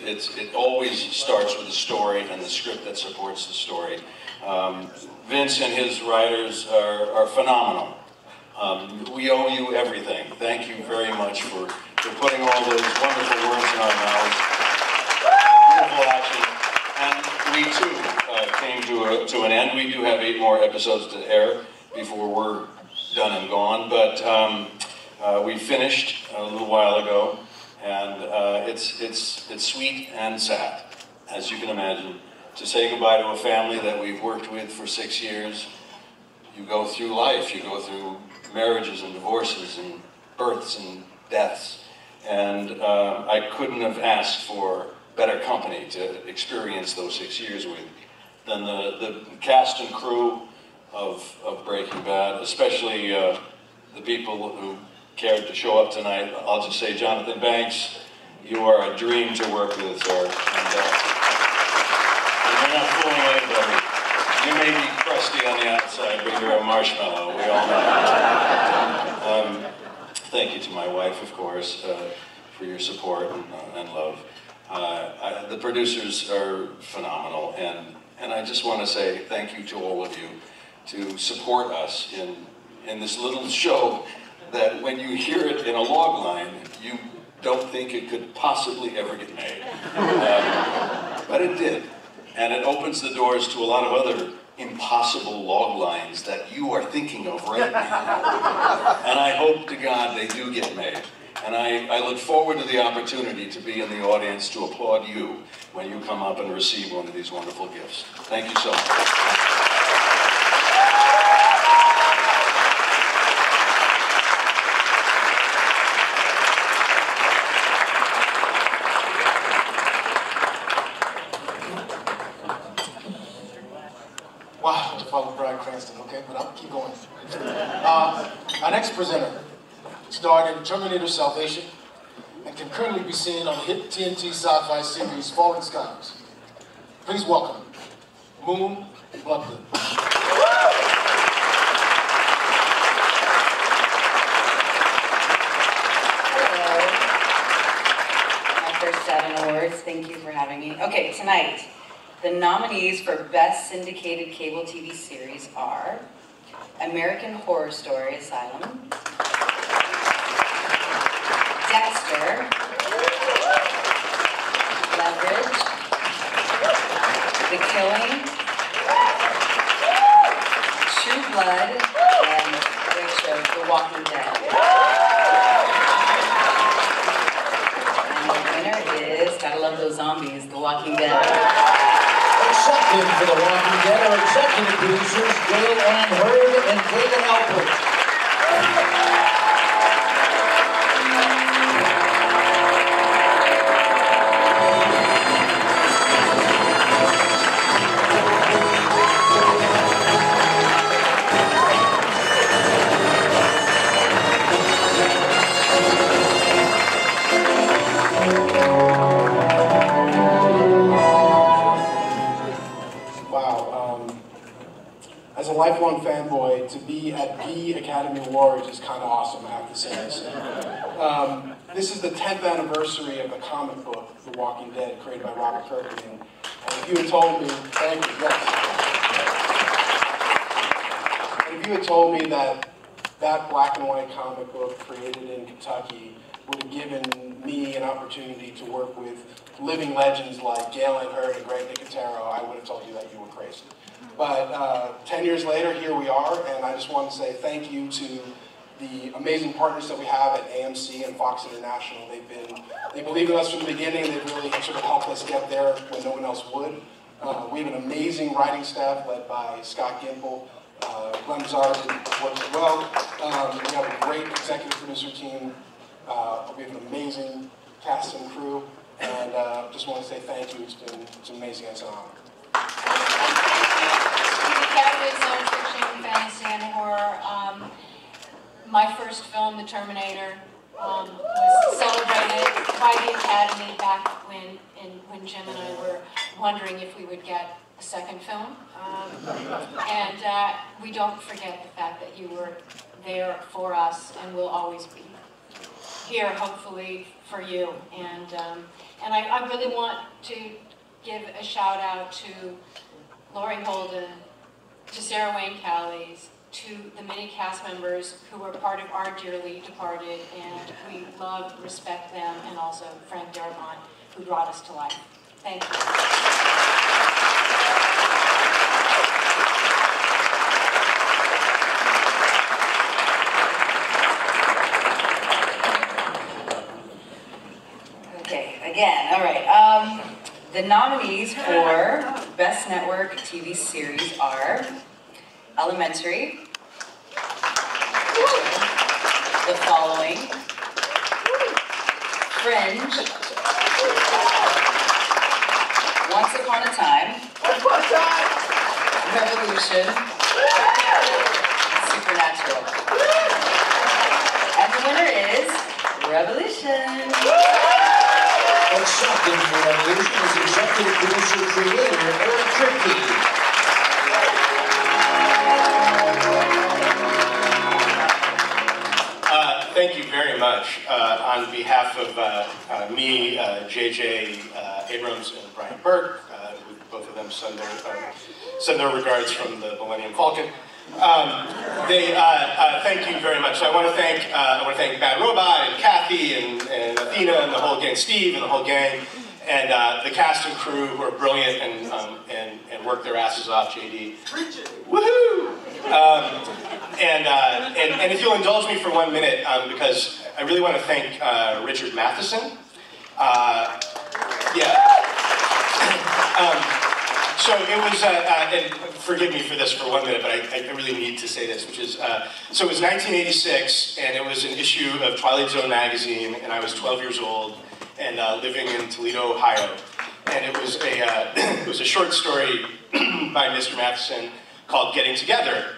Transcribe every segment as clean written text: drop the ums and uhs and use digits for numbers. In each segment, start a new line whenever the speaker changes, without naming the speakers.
it always starts with a story and the script that supports the story. Vince and his writers are phenomenal. We owe you everything. Thank you very much for putting all those wonderful words in our mouths. Beautiful action. And we too came to an end. We do have 8 more episodes to air before we're done and gone, but we finished a little while ago, and it's sweet and sad, as you can imagine, to say goodbye to a family that we've worked with for 6 years. You go through life, you go through marriages and divorces and births and deaths, and I couldn't have asked for better company to experience those 6 years with than the cast and crew of Breaking Bad, especially the people who cared to show up tonight. I'll just say, Jonathan Banks, you are a dream to work with, sir. And you're not fooling anybody. You may be crusty on the outside, but you're a marshmallow. We all know. Thank you to my wife, of course, for your support and love. The producers are phenomenal, and I just want to say thank you to all of you to support us in this little show that when you hear it in a log line, you don't think it could possibly ever get made. But it did. And it opens the doors to a lot of other impossible log lines that you are thinking of right now. And I hope to God they do get made. And I look forward to the opportunity to be in the audience to applaud you when you come up and receive one of these wonderful gifts. Thank you so much.
Wow, to follow Bryan Cranston, okay, but I'll keep going. Our next presenter starred in Terminator Salvation and can currently be seen on the hit TNT sci-fi series Falling Skies. Please welcome Moon Bloodgood.
Hello. My first 7 awards, thank you for having me. Okay, tonight, the nominees for Best Syndicated Cable TV Series are American Horror Story Asylum, Dexter, Leverage, The Killing, True Blood, and great show, The Walking Dead. And the winner is, gotta love those zombies, The Walking Dead.
Accepted for The Walking Dead are executive producers Gail Ann Hurd and David Alpert.
As a lifelong fanboy, to be at the Academy Awards is kind of awesome, I have to say. This is the 10th anniversary of the comic book, The Walking Dead, created by Robert Kirkman. And if you had told me, thank you, yes. And if you had told me that that black and white comic book created in Kentucky would have given me an opportunity to work with living legends like Gail Ann Hurd and Greg Nicotero, I would have told you that you were crazy. But 10 years later, here we are, and I just want to say thank you to the amazing partners that we have at AMC and Fox International. They believed in us from the beginning, and they've really sort of helped us get there when no one else would. We have an amazing writing staff led by Scott Gimple. Glenn Zard works as well. We have a great executive producer team. We have an amazing cast and crew, and just want to say thank you. It's amazing. It's an honor.
Academy of Science Fiction, Fantasy, and Horror. My first film, The Terminator, was celebrated by the Academy back when Jim and I were wondering if we would get a second film. And we don't forget the fact that you were there for us and will always be. here, hopefully, for you. And I really want to give a shout out to Laurie Holden, to Sarah Wayne Callies, to the many cast members who were part of our dearly departed, and we love, respect them, and also Frank Darabont, who brought us to life. Thank you.
Again, all right. The nominees for Best Network TV Series are Elementary, the following, Fringe, Once Upon a Time, Revolution, Supernatural. And the winner is Revolution.
Accepting for Revolution is executive producer creator Eric Kripke.
Thank you very much. On behalf of me, J.J. Abrams and Brian Burke, both of them send their regards from the Millennium Falcon. Thank you very much. So I want to thank Bad Robot and Kathy and Athena and the whole gang, Steve and the whole gang, and the cast and crew who are brilliant and work their asses off. JD, woohoo! And if you'll indulge me for 1 minute, because I really want to thank Richard Matheson. So it was, and forgive me for this for 1 minute, but I really need to say this, which is, so it was 1986, and it was an issue of Twilight Zone magazine, and I was 12 years old, and living in Toledo, Ohio. And it was a short story by Mr. Matheson called Getting Together.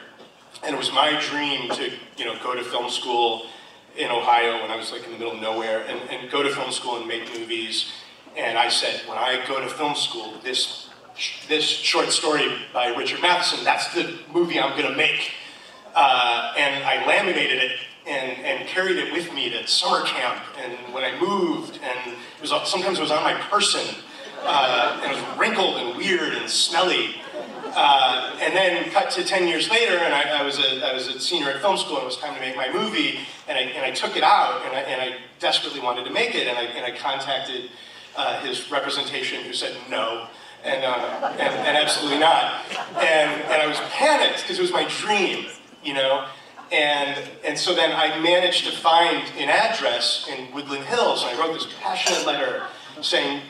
And it was my dream to, go to film school in Ohio when I was like in the middle of nowhere, and go to film school and make movies. And I said, when I go to film school, this short story by Richard Matheson, that's the movie I'm going to make. And I laminated it and carried it with me to summer camp. And when I moved, and sometimes it was on my person, and it was wrinkled and weird and smelly. And then cut to 10 years later, and I was a senior at film school, and it was time to make my movie, and I took it out, and I desperately wanted to make it, and I contacted his representation, who said no, and absolutely not, and I was panicked because it was my dream, and so then I managed to find an address in Woodland Hills, and I wrote this passionate letter saying,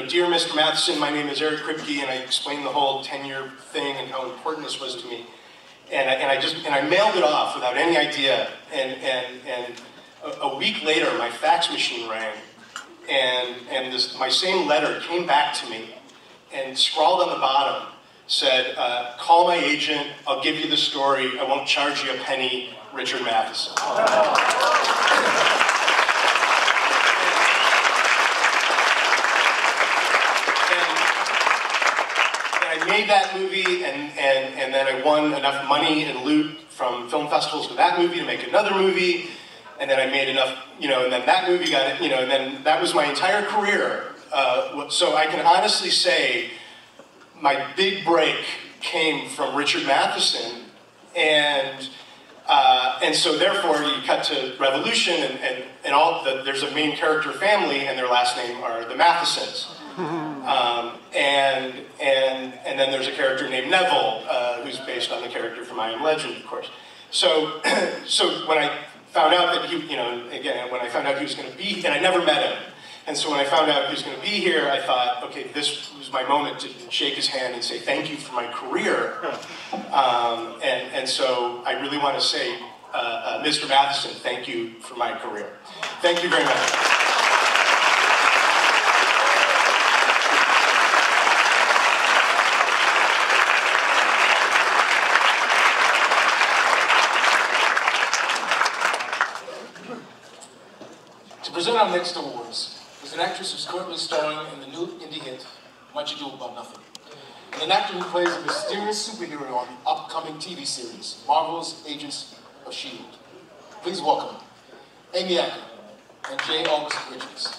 dear Mr. Matheson, my name is Eric Kripke, and I explained the whole 10-year thing and how important this was to me. And I mailed it off without any idea. And a week later, my fax machine rang, and my same letter came back to me, and scrawled on the bottom said, "Call my agent. I'll give you the story. I won't charge you a penny. Richard Matheson." I made that movie, and then I won enough money and loot from film festivals for that movie to make another movie, and then I made enough, and then that movie got it, and then that was my entire career. So I can honestly say my big break came from Richard Matheson, and so therefore you cut to Revolution, and there's a main character family, and their last name are the Mathesons. And then there's a character named Neville, who's based on the character from I Am Legend, of course. So when I found out that when I found out he was going to be, and I never met him, and so when I found out he was going to be here, I thought, okay, this was my moment to shake his hand and say thank you for my career. And so I really want to say, Mr. Matheson, thank you for my career. Thank you very much.
To present our next awards is an actress who's currently starring in the new indie hit, Much Ado About Nothing, and an actor who plays a mysterious superhero on the upcoming TV series, Marvel's Agents of S.H.I.E.L.D. Please welcome Amy Acker.
and J. August Bridges.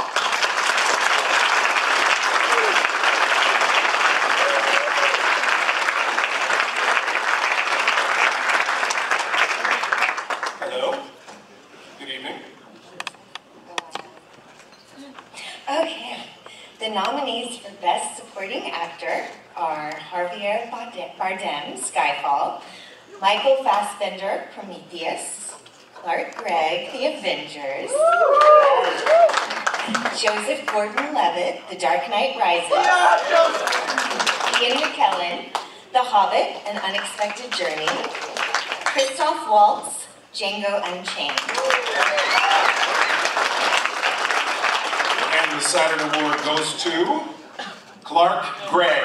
Hello. Good evening.
Okay, the nominees for Best Supporting Actor are Javier Bardem, Skyfall, Michael Fassbender, Prometheus, Clark Gregg, The Avengers, Joseph Gordon-Levitt, The Dark Knight Rises, Ian McKellen, The Hobbit, An Unexpected Journey, Christoph Waltz, Django Unchained.
And the Saturn Award goes to Clark Gregg.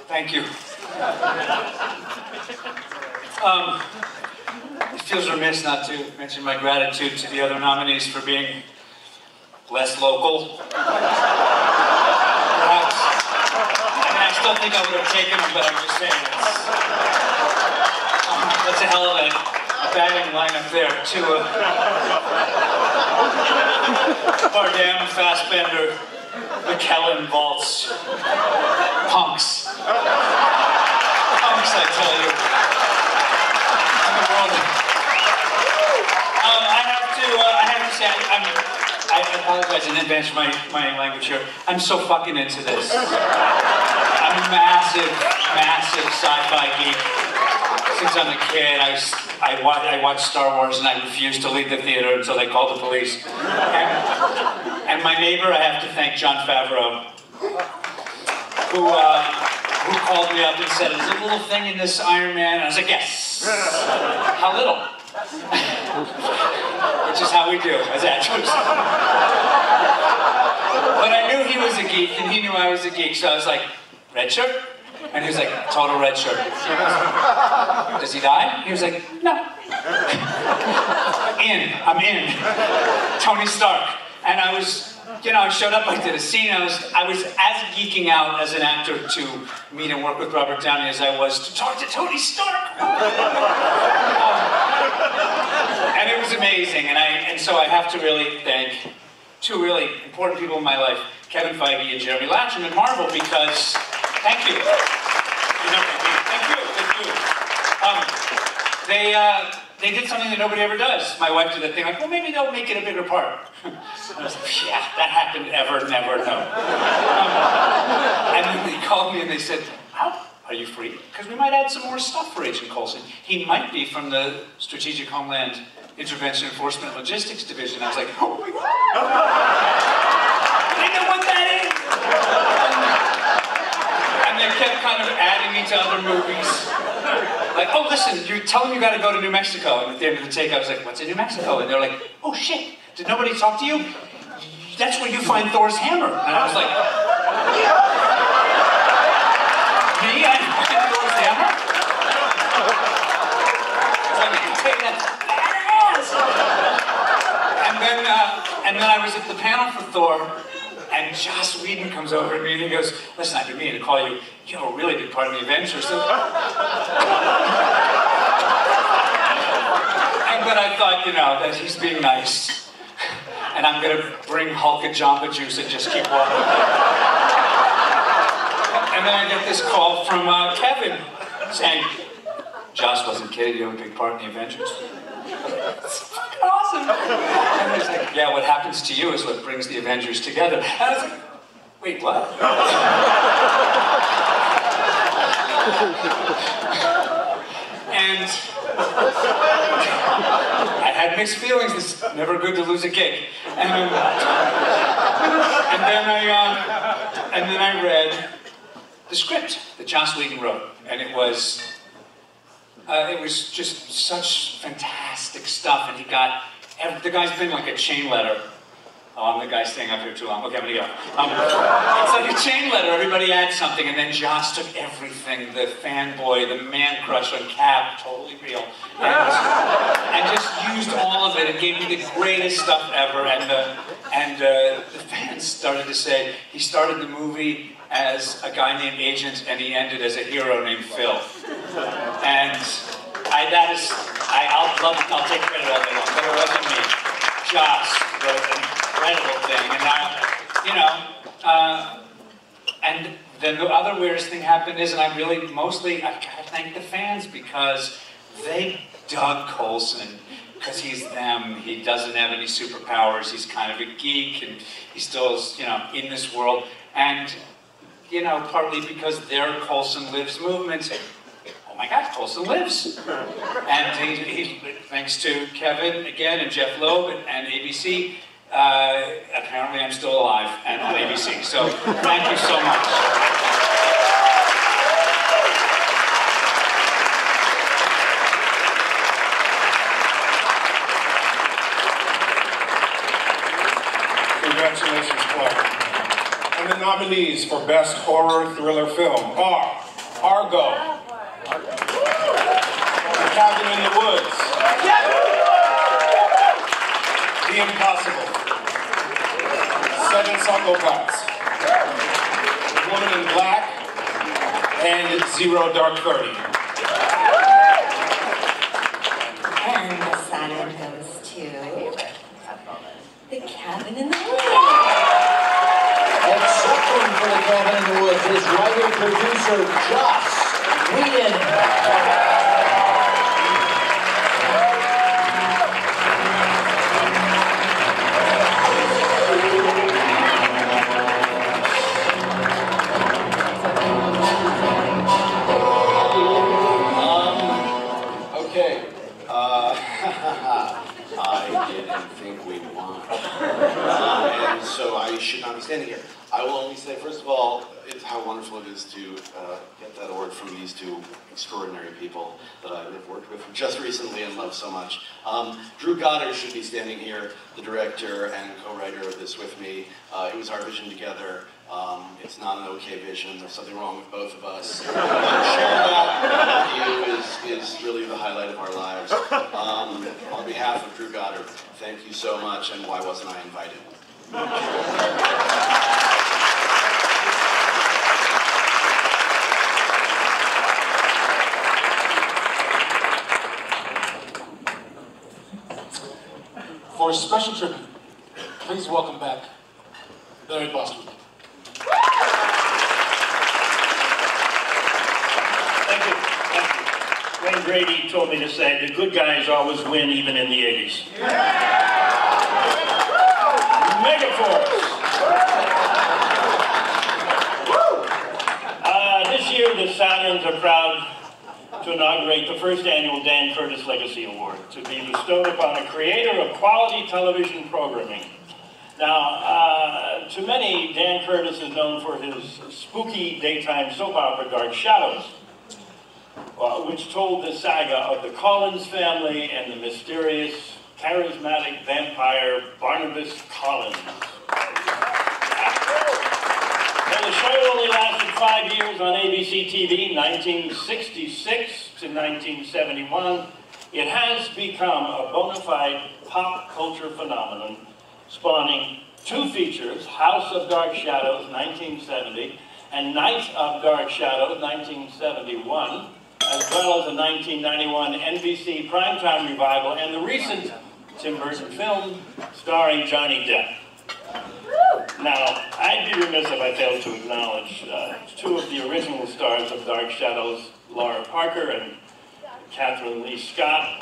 Thank you. It feels remiss not to mention my gratitude to the other nominees for being less local. Perhaps. I mean, I still think I would have taken them, but I'm just saying that's a hell of a batting lineup there. Bardem, Fassbender, McKellen, Waltz, punks. Punks, I tell you. In the world. I have to say, I apologize in advance for my language here. I'm so fucking into this. I'm a massive, massive sci-fi geek. Since I'm a kid, I watched Star Wars and I refused to leave the theater until they called the police. And my neighbor, I have to thank Jon Favreau, who called me up and said, "Is there a little thing in this Iron Man?" And I was like, "Yes." How little? Which is how we do as actors. But I knew he was a geek and he knew I was a geek, so I was like, "Red shirt?" And he was like, "Total red shirt." "Does he die?" He was like, "No." I'm in. Tony Stark. And I was, I showed up, I did a scene, I was as geeking out as an actor to meet and work with Robert Downey as I was to talk to Tony Stark. And it was amazing, and so I have to really thank two really important people in my life, Kevin Feige and Jeremy Latcham at Marvel, because, thank you. Thank you. They did something that nobody ever does. My wife did that thing like, well, maybe they'll make it a bigger part. And I was like, yeah, that happened ever, never, no. And then they called me and they said, "How are you free? Because we might add some more stuff for Agent Coulson. He might be from the Strategic Homeland Intervention Enforcement Logistics Division." I was like, oh my God. I know what that is. And they kept kind of adding me to other movies. Like, "Oh, listen, you tell them you got to go to New Mexico." And at the end of the take, I was like, "What's in New Mexico?" And they're like, "Oh shit, did nobody talk to you? That's where you find Thor's hammer." And I was like, "Me? I find Thor's hammer?" I was like, "Hey, that's badass." And then I was at the panel for Thor. And Joss Whedon comes over to me and he goes, "Listen, I've been meaning to call you. You have a really big part of the Avengers." But I thought, that he's being nice. And I'm going to bring Hulk and Jamba Juice and just keep walking. And then I get this call from Kevin saying, "Joss wasn't kidding, you have a big part in the Avengers." It's fucking awesome. And he's like, "Yeah, what happens to you is what brings the Avengers together." And I was like, "Wait, what?" And I had mixed feelings. It's never good to lose a gig. And then I read the script that Joss Whedon wrote, and it was just such fantastic stuff. And the guy's been like a chain letter Oh, I'm the guy staying up here too long. Okay, I'm gonna go. It's like a chain letter. Everybody adds something, and then Joss took everything. The fanboy, the man crush on Cap, totally real, and just used all of it and gave me the greatest stuff ever. And the fans started to say he started the movie as a guy named Agent, and he ended as a hero named Phil. And I'll take credit all day long, but it wasn't me. Joss wrote an incredible thing, and now, and then the other weirdest thing happened is, and I gotta thank the fans because they dug Coulson, because he's them. He doesn't have any superpowers. He's kind of a geek, and he still is, in this world. And, partly because their Coulson Lives movement, oh my God, Coulson lives. And he thanks to Kevin again, and Jeff Loeb, and ABC, apparently I'm still alive and on ABC. So thank you so much.
Congratulations, Clark. And the nominees for Best Horror Thriller Film are Argo, Cabin in the Woods, The Impossible, Seven Psychopaths, The Woman in Black, and Zero Dark 30.
And the Saturn goes to The Cabin in the Woods.
Accepting for The Cabin in the Woods is writer-producer Joss Whedon.
I didn't think we'd won. And so I should not be standing here. I will only say, first of all, it's how wonderful it is to get that award from these two extraordinary people that I've worked with just recently and love so much. Drew Goddard should be standing here, the director and co-writer of this with me. It was our vision together. It's not an okay vision. There's something wrong with both of us. Sharing that with you is really the highlight of our lives. On behalf of Drew Goddard, thank you so much, and why wasn't I invited?
For a special tribute, please welcome back Barry Bostwick.
Thank you. Thank you. Wayne Brady told me to say, the good guys always win, even in the 80s. Megaforce. This year, the Saturns are proud to inaugurate the first annual Dan Curtis Legacy Award, to be bestowed upon a creator of quality television programming. Now, to many, Dan Curtis is known for his spooky daytime soap opera Dark Shadows, which told the saga of the Collins family and the mysterious, charismatic vampire Barnabas Collins. Now, the show only lasted 5 years on ABC TV, 1966 to 1971. It has become a bona fide pop culture phenomenon, spawning two features, House of Dark Shadows, 1970, and Night of Dark Shadows, 1971, as well as a 1991 NBC primetime revival, and the recent Tim Burton film starring Johnny Depp. Now, I'd be remiss if I failed to acknowledge two of the original stars of Dark Shadows, Laura Parker and Catherine Lee Scott.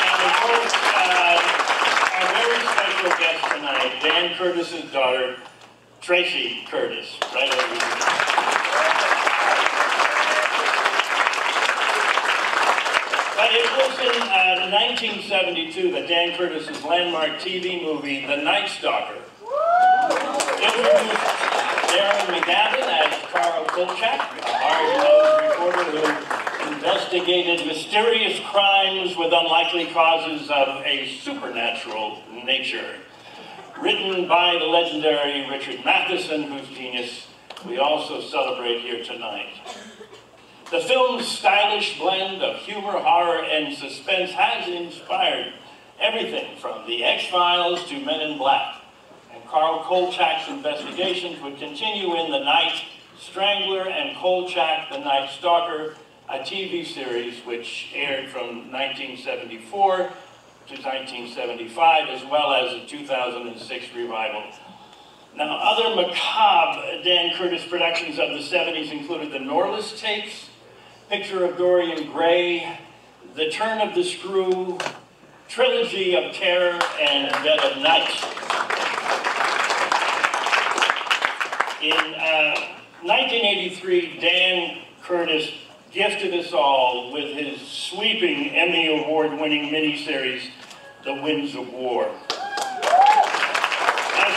And of course, our very special guest tonight, Dan Curtis's daughter, Tracy Curtis, right over here. But it was in 1972 that Dan Curtis's landmark TV movie, The Night Stalker, introduced Darren McGavin as Carl Kolchak, a hard-nosed reporter who investigated mysterious crimes with unlikely causes of a supernatural nature. Written by the legendary Richard Matheson, whose genius we also celebrate here tonight. The film's stylish blend of humor, horror, and suspense has inspired everything from The X-Files to Men in Black. And Carl Kolchak's investigations would continue in The Night Strangler and Kolchak, The Night Stalker, a TV series which aired from 1974 to 1975, as well as a 2006 revival. Now, other macabre Dan Curtis productions of the 70s included The Norliss Tapes, Picture of Dorian Gray, The Turn of the Screw, Trilogy of Terror, and Dead of Night. In 1983, Dan Curtis gifted us all with his sweeping Emmy Award-winning miniseries, The Winds of War, as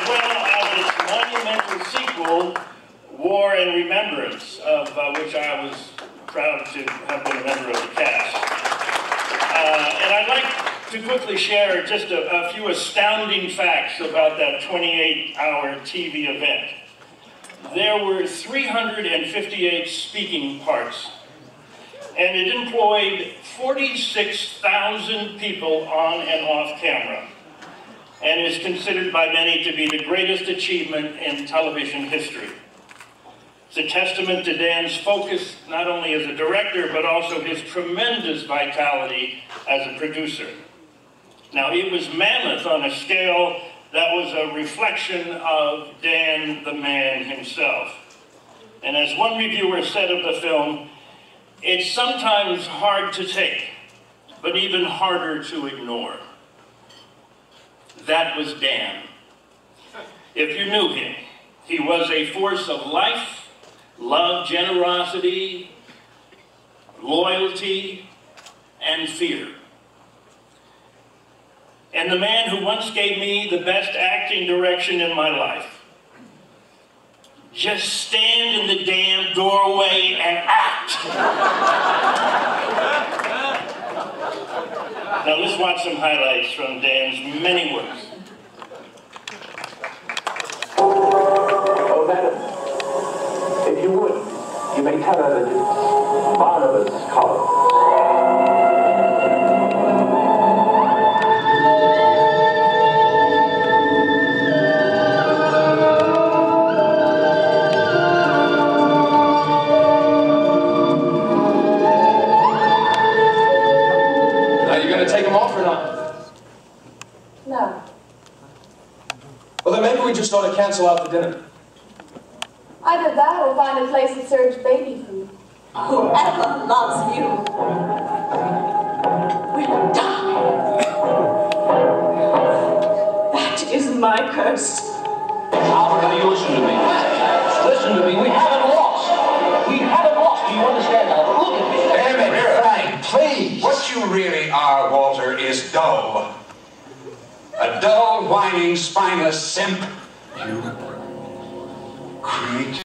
well as its monumental sequel, War and Remembrance, of which I was proud to have been a member of the cast. And I'd like to quickly share just a few astounding facts about that 28-hour TV event. There were 358 speaking parts, and it employed 46,000 people on and off camera, and is considered by many to be the greatest achievement in television history. It's a testament to Dan's focus, not only as a director, but also his tremendous vitality as a producer. Now, it was mammoth on a scale that was a reflection of Dan the man himself. And as one reviewer said of the film, it's sometimes hard to take, but even harder to ignore. That was Dan. If you knew him, he was a force of life, love, generosity, loyalty, and fear. And the man who once gave me the best acting direction in my life. Just stand in the damn doorway and act. Now let's watch some highlights from Dan's many works.
Oh, madam, if you would, you may tell her that it's Barnabas Collins.
No.
Well, then maybe we just ought to cancel out the dinner.
Either that or find a place that serves baby food.
Whoever loves you will die. That is my curse.
Albert, you listen to me. Listen to me. We haven't lost. We haven't lost. Do you understand, Albert? Look at me.
Damn it, Frank, please. What you really are, Walter, is dull. A dull, whining, spineless simp. You create